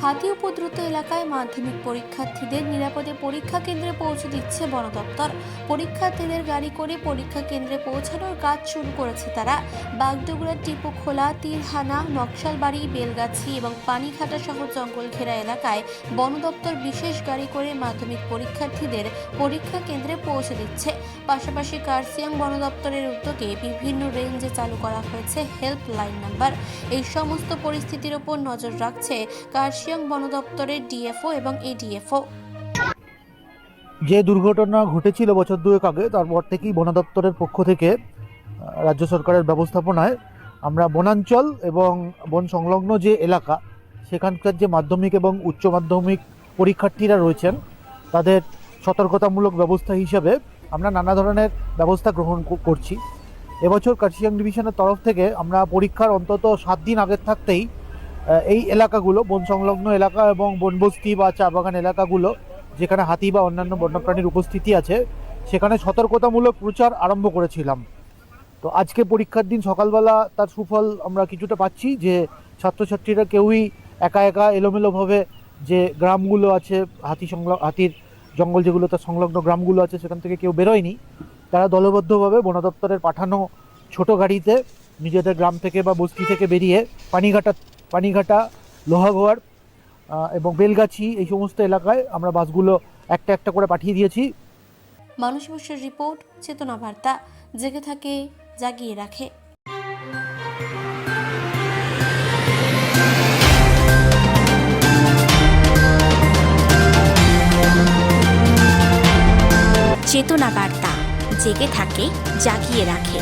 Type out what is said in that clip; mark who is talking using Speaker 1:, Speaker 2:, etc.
Speaker 1: হাতি উপদ্রুত এলাকায় মাধ্যমিক পরীক্ষার্থীদের নিরাপদে পরীক্ষা কেন্দ্রে পৌঁছে দিচ্ছে বন দপ্তর। পরীক্ষার্থীদের গাড়ি করে পরীক্ষা কেন্দ্রে পৌঁছানোর কাজ শুরু করেছে তারা। বাগডোগরার টিপুখোলা, তীরহানা, নকশালবাড়ি, বেলগাছি এবং পানিঘাটা সহ জঙ্গল ঘেরা এলাকায় বন দপ্তর বিশেষ গাড়ি করে মাধ্যমিক পরীক্ষার্থীদের পরীক্ষা কেন্দ্রে পৌঁছে দিচ্ছে। পাশাপাশি কার্শিয়াং বন দপ্তরের উদ্যোগে বিভিন্ন রেঞ্জে চালু করা হয়েছে হেল্পলাইন নাম্বার। এই সমস্ত পরিস্থিতির ওপর নজর রাখছে কার্শিয়াং বন দপ্তরের ডিএফও এবং এডিএফও।
Speaker 2: যে দুর্ঘটনা ঘটেছিল বছর দুয়েক আগে, তারপর থেকেই বন দপ্তরের পক্ষ থেকে রাজ্য সরকারের ব্যবস্থাপনায় আমরা বনাঞ্চল এবং বন সংলগ্ন যে এলাকা, সেখানকার যে মাধ্যমিক এবং উচ্চ মাধ্যমিক পরীক্ষার্থীরা রয়েছেন, তাদের সতর্কতামূলক ব্যবস্থা হিসেবে আমরা নানা ধরনের ব্যবস্থা গ্রহণ করছি। এবছর কার্শিয়াং ডিভিশনের তরফ থেকে আমরা পরীক্ষার অন্তত 7 দিন আগের থাকতেই এই এলাকাগুলো, বন সংলগ্ন এলাকা এবং বনবস্তি বা চা বাগান এলাকাগুলো যেখানে হাতি বা অন্যান্য বন্যপ্রাণীর উপস্থিতি আছে, সেখানে সতর্কতামূলক প্রচার আরম্ভ করেছিলাম। তো আজকে পরীক্ষার দিন সকালবেলা তার সুফল আমরা কিছুটা পাচ্ছি, যে ছাত্রছাত্রীরা কেউই একা একা এলোমেলোভাবে যে গ্রামগুলো আছে, হাতির জঙ্গল যেগুলো তার সংলগ্ন গ্রামগুলো আছে, সেখান থেকে কেউ বেরোয়নি। তারা দলবদ্ধভাবে বন দপ্তরের পাঠানো ছোট গাড়িতে নিজেদের গ্রাম থেকে বা বস্তি থেকে বেরিয়ে পানিঘাটা, লোহাগড় এবং বেলগাছি এই সমস্ত এলাকায় আমরা বাসগুলো একটা একটা করে পাঠিয়ে দিয়েছি।
Speaker 1: মানুষ বসের রিপোর্ট, চেতনা বার্তা, জেগে থাকে, জাগিয়ে রাখে।
Speaker 3: চেতনা বার্তা, জেগে থাকে, জাগিয়ে রাখে।